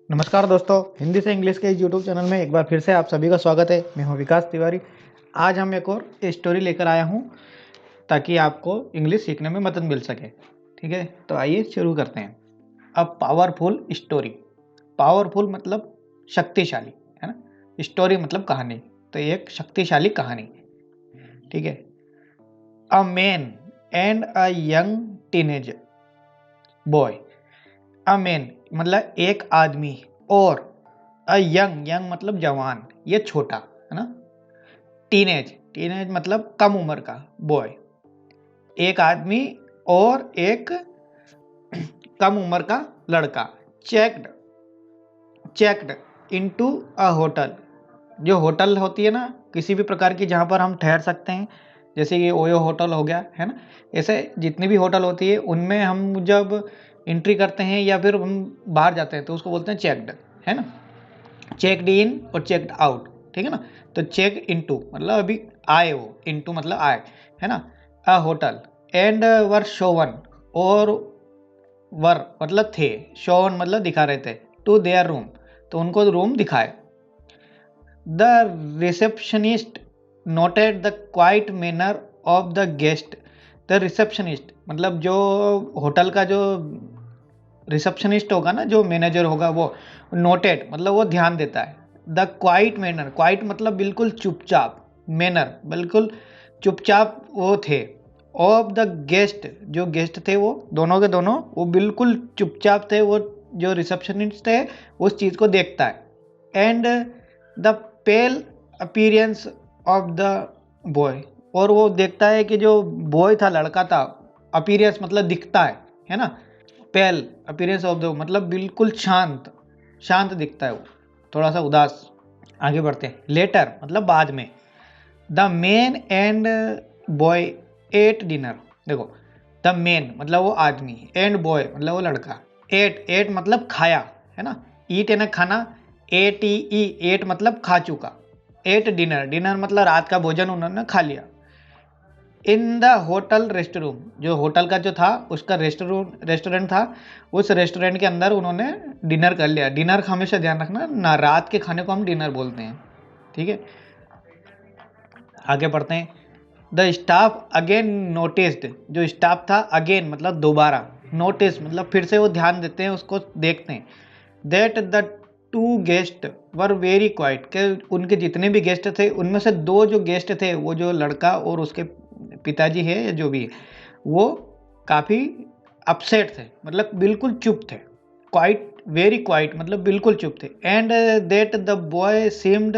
नमस्कार दोस्तों, हिंदी से इंग्लिश के इस यूट्यूब चैनल में एक बार फिर से आप सभी का स्वागत है। मैं हूं विकास तिवारी। आज हम एक और स्टोरी लेकर आया हूं ताकि आपको इंग्लिश सीखने में मदद मिल सके। ठीक है, तो आइए शुरू करते हैं। A powerful story. पावरफुल मतलब शक्तिशाली, है ना। स्टोरी मतलब कहानी, तो एक शक्तिशाली कहानी। ठीक है। A man and a young teenage boy. A man मतलब एक आदमी और अ यंग यंग मतलब जवान, ये छोटा, है ना। टीनेज टीनेज मतलब कम उम्र का बॉय। एक आदमी और एक कम उम्र का लड़का। Checked checked into a hotel. जो होटल होती है ना, किसी भी प्रकार की जहाँ पर हम ठहर सकते हैं, जैसे ये ओयो होटल हो गया, है ना। ऐसे जितनी भी होटल होती है उनमें हम जब एंट्री करते हैं या फिर हम बाहर जाते हैं तो उसको बोलते हैं चेक्ड, है ना। चेकड इन और चेकड आउट, ठीक है ना। तो चेक इनटू मतलब अभी आए हो, इनटू मतलब आए, है ना। अ होटल एंड वर शोवन, और वर मतलब थे, शोवन मतलब दिखा रहे थे, टू देयर रूम तो उनको रूम दिखाए। The receptionist noted the quite manner of the guest. The receptionist मतलब जो होटल का जो रिसेप्शनिस्ट होगा ना, जो मैनेजर होगा, वो नोटेड मतलब वो ध्यान देता है। द क्वाइट मैनर, क्वाइट मतलब बिल्कुल चुपचाप, मैनर बिल्कुल चुपचाप वो थे। ऑफ द गेस्ट, जो गेस्ट थे वो दोनों के दोनों वो बिल्कुल चुपचाप थे। वो जो रिसेप्शनिस्ट है उस चीज़ को देखता है। And the pale appearance of the boy, और वो देखता है कि जो बॉय था, लड़का था, अपीयरेंस मतलब दिखता है ना। पेल अपीयरेंस ऑफ द मतलब बिल्कुल शांत शांत दिखता है वो, थोड़ा सा उदास। आगे बढ़ते हैं। लेटर मतलब बाद में। The main and boy at dinner. देखो, द मेन मतलब वो आदमी, एंड बॉय मतलब वो लड़का। एट एट मतलब खाया, है ना। ईट है ना खाना, ATE, एट मतलब खा चुका। एट डिनर, डिनर मतलब रात का भोजन उन्होंने खा लिया। In the hotel rest room, जो होटल का जो था उसका रेस्टोरेंट था, उस रेस्टोरेंट के अंदर उन्होंने डिनर कर लिया। डिनर का हमेशा ध्यान रखना ना, रात के खाने को हम डिनर बोलते हैं। ठीक है, आगे बढ़ते हैं। द स्टाफ अगेन नोटिस्ड, जो स्टाफ था अगेन मतलब दोबारा, नोटिस मतलब फिर से वो ध्यान देते हैं, उसको देखते हैं। That the two guest were very quite, के उनके जितने भी गेस्ट थे उनमें से दो जो गेस्ट थे, वो जो लड़का और उसके पिताजी है या जो भी है, वो काफ़ी अपसेट थे, मतलब बिल्कुल चुप थे। क्वाइट वेरी क्वाइट मतलब बिल्कुल चुप थे। And that the boy seemed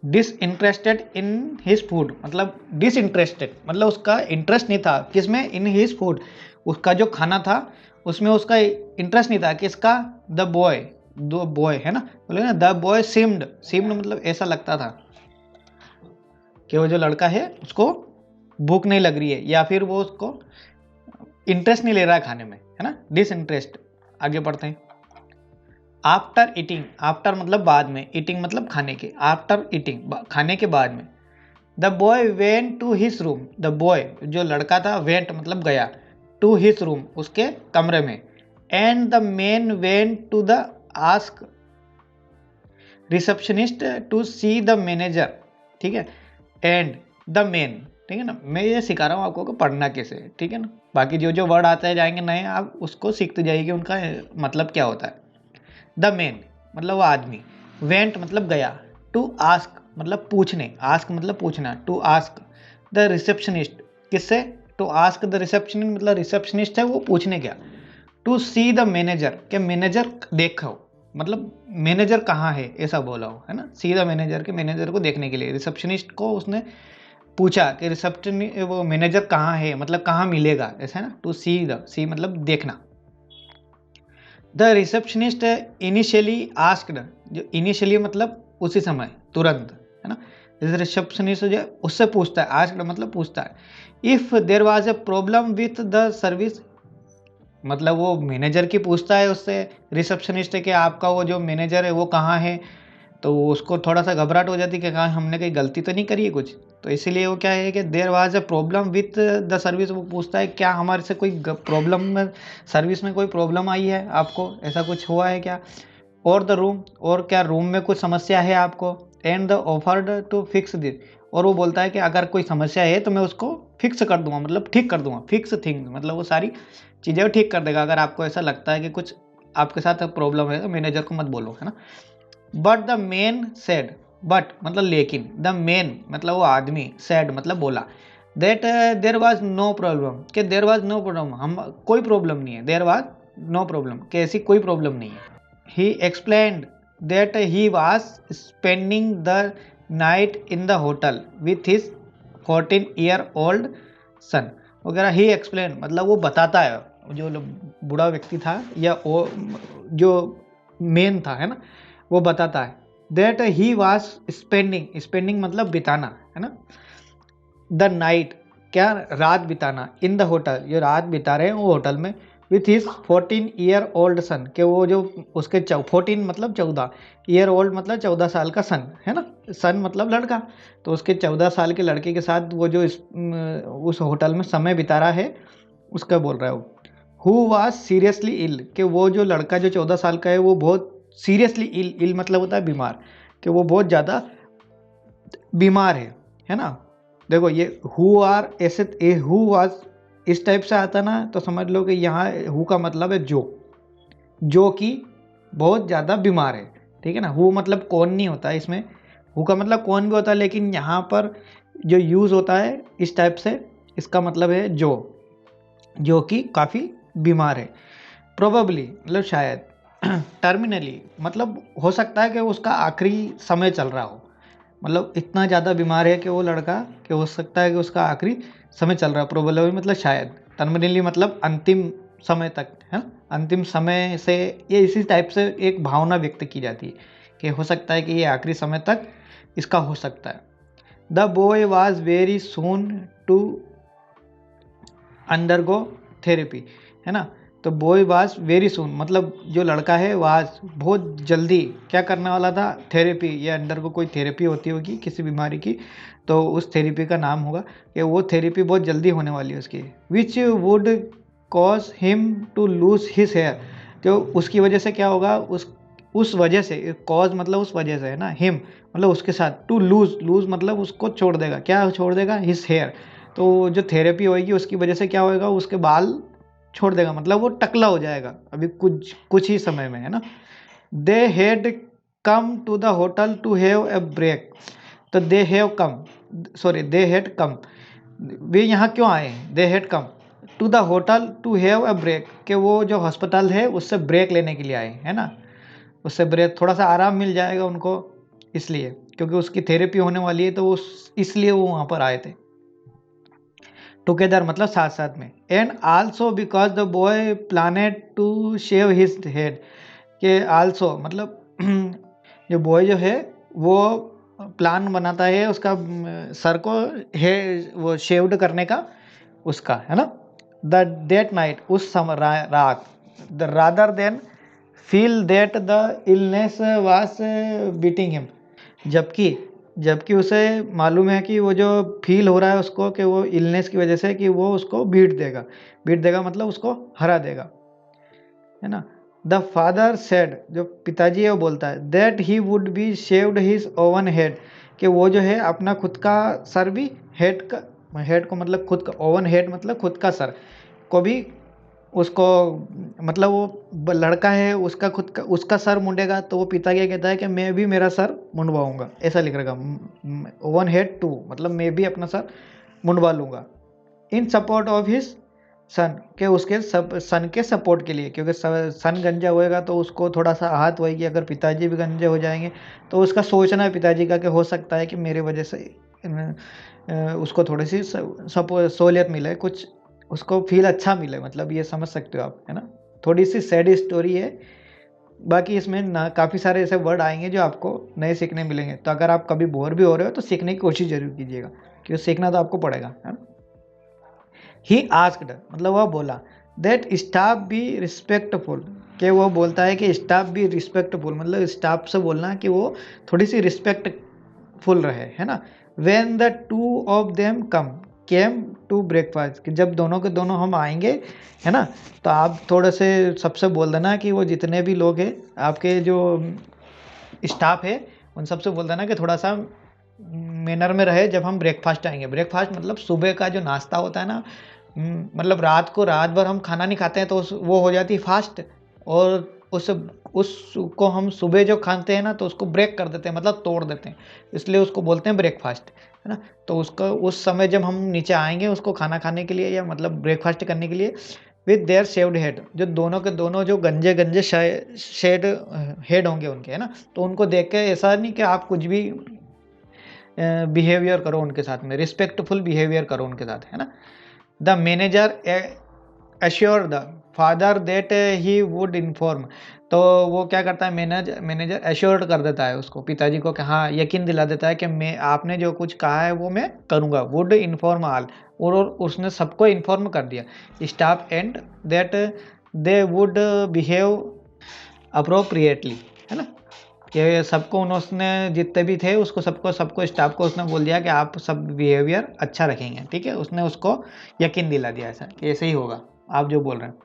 disinterested in his food, मतलब डिसइंटरेस्टेड मतलब उसका इंटरेस्ट नहीं था किसमें, इन हिज फूड, उसका जो खाना था उसमें उसका इंटरेस्ट नहीं था। किसका? द बॉय, दो बॉय है ना, बोले ना द बॉय सीम्ड, सीम्ड मतलब ऐसा लगता था कि वो जो लड़का है उसको भूख नहीं लग रही है, या फिर वो उसको इंटरेस्ट नहीं ले रहा है खाने में, है ना, डिसइंटरेस्ट। आगे बढ़ते हैं। आफ्टर ईटिंग, आफ्टर मतलब बाद में, ईटिंग मतलब खाने के, आफ्टर ईटिंग खाने के बाद में। The boy went to his room, the boy जो लड़का था, वेंट मतलब गया, टू हिज रूम उसके कमरे में। And the man went to the ask receptionist to see the manager. ठीक है, एंड द मैन, ठीक है ना। मैं ये सिखा रहा हूँ आपको कि पढ़ना कैसे है, ठीक है ना। बाकी जो जो वर्ड आते जाएंगे नए, आप उसको सीखते जाइए कि उनका मतलब क्या होता है। द मैन मतलब वो आदमी, वेंट मतलब गया, टू आस्क मतलब पूछने, आस्क मतलब पूछना, टू आस्क द रिसेप्शनिस्ट, किससे? टू आस्क द रिसेप्शनिस्ट मतलब रिसेप्शनिस्ट है वो पूछने गया। टू सी द मैनेजर, के मैनेजर देखो, मतलब मैनेजर कहाँ है ऐसा बोला हो, है ना। सी द मैनेजर, के मैनेजर को देखने के लिए रिसेप्शनिस्ट को उसने पूछा कि रिसेप्शन वो मैनेजर कहाँ है, मतलब कहाँ मिलेगा, ऐसा है ना। टू सी द, सी मतलब देखना। द रिसेप्शनिस्ट इनिशियली आस्क्ड, जो इनिशियली मतलब उसी समय, तुरंत, है ना। रिसेप्शनिस्ट जो उससे पूछता है, आस्क्ड मतलब पूछता है। If there was a problem with the service, मतलब वो मैनेजर की पूछता है उससे, रिसेप्शनिस्ट है कि आपका वो जो मैनेजर है वो कहाँ है। तो उसको थोड़ा सा घबराहट हो जाती है कि कहाँ हमने कहीं गलती तो नहीं करी है कुछ। तो इसीलिए वो क्या है कि there was a problem with the service, वो पूछता है क्या हमारे से कोई प्रॉब्लम में, सर्विस में कोई प्रॉब्लम आई है आपको, ऐसा कुछ हुआ है क्या। और द रूम, और क्या रूम में कुछ समस्या है आपको, and the offered to fix this, और वो बोलता है कि अगर कोई समस्या है तो मैं उसको फिक्स कर दूंगा, मतलब ठीक कर दूंगा, फिक्स थिंग मतलब वो सारी चीज़ें ठीक कर देगा। अगर आपको ऐसा लगता है कि कुछ आपके साथ प्रॉब्लम है तो मैनेजर को मत बोलो, है ना। But the main said, but मतलब लेकिन, द मेन मतलब वो आदमी, सेड मतलब बोला, that there was no problem, कि देर वॉज नो प्रॉब्लम, हम कोई प्रॉब्लम नहीं है, देर वॉज नो प्रॉब्लम, कि ऐसी कोई प्रॉब्लम नहीं है। ही explained that he was spending the night in the hotel with his 14-year-old सन वगैरह। ही एक्सप्लेन मतलब वो बताता है, जो बूढ़ा व्यक्ति था या वो जो मेन था, है ना, वो बताता है that he was spending, spending मतलब बिताना, है ना, द नाइट क्या रात बिताना, इन द होटल जो रात बिता रहे हैं वो होटल में, विथ हिज 14-year-old सन, के वो जो उसके 14 मतलब 14, ईयर ओल्ड मतलब 14 साल का सन, है ना, सन मतलब लड़का, तो उसके 14 साल के लड़के के साथ वो जो उस होटल में समय बिता रहा है उसका बोल रहा है वो। हु वाज सीरियसली इल, कि वो जो लड़का जो 14 साल का है वो बहुत सीरियसली इल, इल मतलब होता है बीमार, कि वो बहुत ज़्यादा बीमार है ना। देखो ये हु आर ऐसे हु वाज इस टाइप से आता ना तो समझ लो कि यहाँ हु का मतलब है जो कि बहुत ज़्यादा बीमार है, ठीक है ना। हु मतलब कौन नहीं होता है इसमें, हु का मतलब कौन भी होता है, लेकिन यहाँ पर जो यूज़ होता है इस टाइप से, इसका मतलब है जो कि काफ़ी बीमार है। प्रोबेबली मतलब शायद, टर्मिनली मतलब हो सकता है कि उसका आखिरी समय चल रहा हो, मतलब इतना ज़्यादा बीमार है कि वो लड़का, कि हो सकता है कि उसका आखिरी समय चल रहा है। प्रोबेबली मतलब शायद, टर्मिनली मतलब अंतिम समय तक, है ना, अंतिम समय से, ये इसी टाइप से एक भावना व्यक्त की जाती है कि हो सकता है कि ये आखिरी समय तक इसका हो सकता है। The boy was very soon to undergo therapy, है ना, तो बॉय वाज वेरी सून मतलब जो लड़का है वाज बहुत जल्दी क्या करने वाला था, थेरेपी, या अंडरगो कोई थेरेपी होती होगी किसी बीमारी की, तो उस थेरेपी का नाम होगा कि वो थेरेपी बहुत जल्दी होने वाली है उसकी, which would cause him to lose his hair, तो उसकी वजह से क्या होगा, उस वजह से, कॉज मतलब उस वजह से, है ना, हिम मतलब उसके साथ, टू लूज मतलब उसको छोड़ देगा, क्या छोड़ देगा, हिज हेयर, तो जो थेरेपी होगी उसकी वजह से क्या होएगा, उसके बाल छोड़ देगा, मतलब वो टकला हो जाएगा अभी कुछ ही समय में, है ना। They had come to the hotel to have a break, तो they have come, sorry they had come, वे यहाँ क्यों आए, they had come to the hotel to have a break, कि वो जो हॉस्पिटल है उससे ब्रेक लेने के लिए आए, है ना, उससे ब्रेक थोड़ा सा आराम मिल जाएगा उनको, इसलिए क्योंकि उसकी थेरेपी होने वाली है, तो वो इसलिए वो वहाँ पर आए थे। टुगेदर मतलब साथ साथ में, and also because the boy planned to shave his head, के आल्सो मतलब जो बॉय जो है वो प्लान बनाता है उसका सर को है वो शेव्ड करने का उसका, है ना, द डेट नाइट उस समय रात, the rather than feel that the illness was beating him, जबकि जबकि उसे मालूम है कि वो जो फील हो रहा है उसको कि वो इलनेस की वजह से कि वो उसको बीट देगा मतलब उसको हरा देगा, है ना। द फादर सेड जो पिताजी है वो बोलता है that he would be shaved his oven head, कि वो जो है अपना खुद का सर भी हेड को मतलब खुद का, ओवन हेड मतलब खुद का सर को भी उसको, मतलब वो लड़का है उसका खुद का उसका सर मुंडेगा, तो वो पिता क्या कहता है कि मैं भी मेरा सर मुंडवाऊंगा, ऐसा लिख रखा वन हेड टू मतलब मैं भी अपना सर मुंडवा लूंगा, इन सपोर्ट ऑफ हिज सन, के उसके सन के सपोर्ट के लिए, क्योंकि सन गंजा होएगा तो उसको थोड़ा सा आहत होएगी, अगर पिताजी भी गंजे हो जाएंगे तो उसका सोचना है पिताजी का कि हो सकता है कि मेरे वजह से उसको थोड़ी सी सहूलियत मिले, कुछ उसको फील अच्छा मिले, मतलब ये समझ सकते हो आप, है ना। थोड़ी सी सैड स्टोरी है, बाकी इसमें ना काफ़ी सारे ऐसे वर्ड आएंगे जो आपको नए सीखने मिलेंगे, तो अगर आप कभी बोर भी हो रहे हो तो सीखने की कोशिश जरूर कीजिएगा, क्योंकि सीखना तो आपको पड़ेगा, है ना। ही आस्क्ड मतलब वह बोला दैट स्टाफ बी रिस्पेक्टफुल, कि वो बोलता है कि स्टाफ भी रिस्पेक्टफुल मतलब स्टाफ से बोलना कि वो थोड़ी सी रिस्पेक्टफुल रहे, है ना। When the two of them came to breakfast, कि जब दोनों के दोनों हम आएंगे, है ना, तो आप थोड़े से सबसे बोल देना कि वो जितने भी लोग हैं आपके जो स्टाफ है उन सबसे बोल देना कि थोड़ा सा मैनर में रहे जब हम ब्रेकफास्ट आएंगे। ब्रेकफास्ट मतलब सुबह का जो नाश्ता होता है ना, मतलब रात भर हम खाना नहीं खाते हैं तो वो हो जाती है फास्ट, और उसको हम सुबह जो खाते हैं ना तो उसको ब्रेक कर देते हैं, मतलब तोड़ देते हैं, इसलिए उसको बोलते हैं ब्रेकफास्ट, है ना। तो उसका उस समय जब हम नीचे आएंगे उसको खाना खाने के लिए या मतलब ब्रेकफास्ट करने के लिए, विद देयर शेव्ड हेड, जो दोनों के दोनों जो गंजे गंजे शेड हेड होंगे उनके, है ना, तो उनको देख के ऐसा नहीं कि आप कुछ भी बिहेवियर करो उनके साथ में, रिस्पेक्टफुल बिहेवियर करो उनके साथ, है ना। The manager assure the father that he would inform, तो वो क्या करता है, मैनेजर एश्योर्ड कर देता है उसको, पिताजी को, कि हाँ, यकीन दिला देता है कि मैं आपने जो कुछ कहा है वो मैं करूँगा। वुड इन्फॉर्म ऑल, और उसने सबको इन्फॉर्म कर दिया, staff and that they would behave appropriately, है ना, कि सबको उन्होंने जितने भी थे उसको सबको स्टाफ को उसने बोल दिया कि आप सब बिहेवियर अच्छा रखेंगे, ठीक है। उसने उसको यकीन दिला दिया ऐसा कि ऐसे ही होगा आप जो बोल रहे हैं।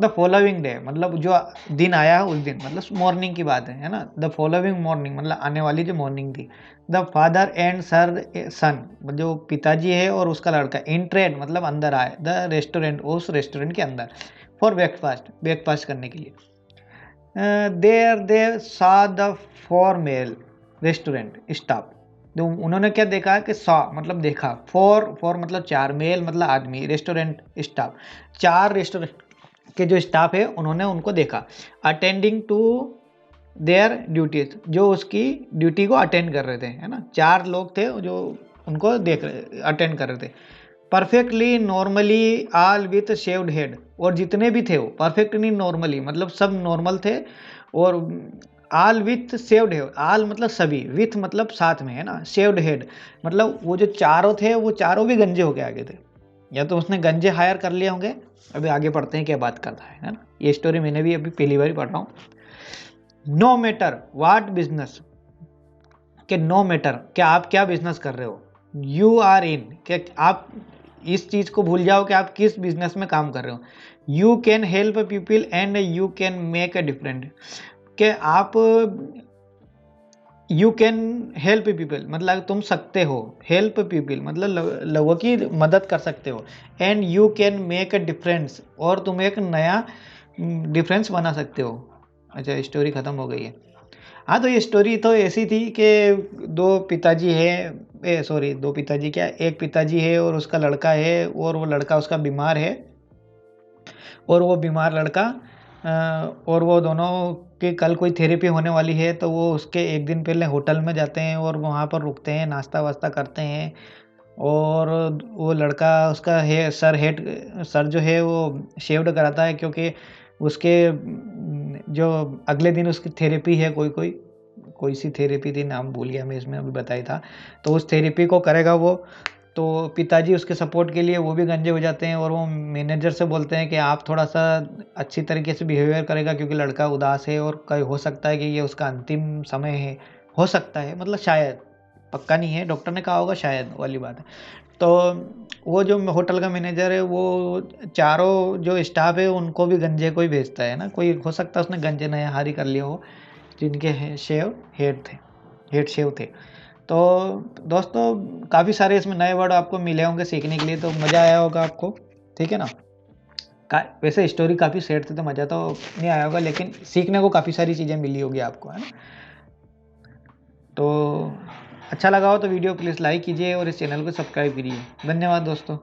द फॉलोइंग डे, मतलब जो दिन आया उस दिन, मतलब मॉर्निंग की बात है ना। द फॉलोइंग मॉर्निंग मतलब आने वाली जो मॉर्निंग थी। द फादर एंड सन, जो पिताजी है और उसका लड़का, एंटरेड मतलब अंदर आए, द रेस्टोरेंट, उस रेस्टोरेंट के अंदर, फॉर ब्रेकफास्ट करने के लिए। देयर दे सा the for male restaurant staff, तो उन्होंने क्या देखा कि सा मतलब देखा, फॉर मतलब चार, मेल मतलब आदमी, रेस्टोरेंट स्टाफ, चार रेस्टोरेंट के जो स्टाफ है उन्होंने उनको देखा, अटेंडिंग टू देयर ड्यूटीज, जो उसकी ड्यूटी को अटेंड कर रहे थे, है ना। चार लोग थे जो उनको देख रहे, अटेंड कर रहे थे। Perfectly normally all with shaved head, और जितने भी थे वो परफेक्टली नॉर्मली मतलब सब नॉर्मल थे, और all with shaved head, all मतलब सभी, विथ मतलब साथ में, है ना, शेव्ड हेड मतलब वो जो चारों थे वो चारों भी गंजे होके आगे थे, या तो उसने गंजे हायर कर लिए होंगे। अभी आगे पढ़ते हैं क्या बात करता है ना। ये स्टोरी मैंने भी अभी पहली बार पढ़ रहा हूँ। नो मैटर व्हाट बिजनेस, कि नो मैटर क्या आप क्या बिजनेस कर रहे हो, यू आर इन, कि आप इस चीज को भूल जाओ कि आप किस बिजनेस में काम कर रहे हो। You can help people and you can make a difference, कि आप यू कैन हेल्प पीपल मतलब तुम सकते हो, हेल्प पीपल मतलब लोगों की मदद कर सकते हो, and you can make a difference, और तुम एक नया डिफरेंस बना सकते हो। अच्छा, स्टोरी ख़त्म हो गई है। हाँ, तो ये स्टोरी तो ऐसी थी कि दो पिताजी है, सॉरी दो पिताजी क्या, एक पिताजी है और उसका लड़का है, और वो लड़का उसका बीमार है, और वो बीमार लड़का और वो दोनों की कल कोई थेरेपी होने वाली है, तो वो उसके एक दिन पहले होटल में जाते हैं और वहाँ पर रुकते हैं, नाश्ता वास्ता करते हैं, और वो लड़का उसका है सर जो है वो शेव्ड कराता है, क्योंकि उसके जो अगले दिन उसकी थेरेपी है, कोई सी थेरेपी थी, नाम भूल गया मैं, इसमें अभी बताया था, तो उस थेरेपी को करेगा वो। तो पिताजी उसके सपोर्ट के लिए वो भी गंजे हो जाते हैं, और वो मैनेजर से बोलते हैं कि आप थोड़ा सा अच्छी तरीके से बिहेवियर करेगा, क्योंकि लड़का उदास है और कहीं हो सकता है कि ये उसका अंतिम समय है, हो सकता है मतलब शायद, पक्का नहीं है, डॉक्टर ने कहा होगा शायद वाली बात है। तो वो जो होटल का मैनेजर है वो चारों जो स्टाफ है उनको भी गंजे कोई भेजता है ना, कोई हो सकता है उसने गंजे नया हारी कर लिया हो, जिनके हेड शेव थे। तो दोस्तों काफ़ी सारे इसमें नए वर्ड आपको मिले होंगे सीखने के लिए, तो मज़ा आया होगा आपको, ठीक है ना। वैसे स्टोरी काफ़ी सेट थी तो मज़ा तो नहीं आया होगा, लेकिन सीखने को काफ़ी सारी चीज़ें मिली होगी आपको, है ना। तो अच्छा लगा हो तो वीडियो प्लीज़ लाइक कीजिए और इस चैनल को सब्सक्राइब कीजिए। धन्यवाद दोस्तों।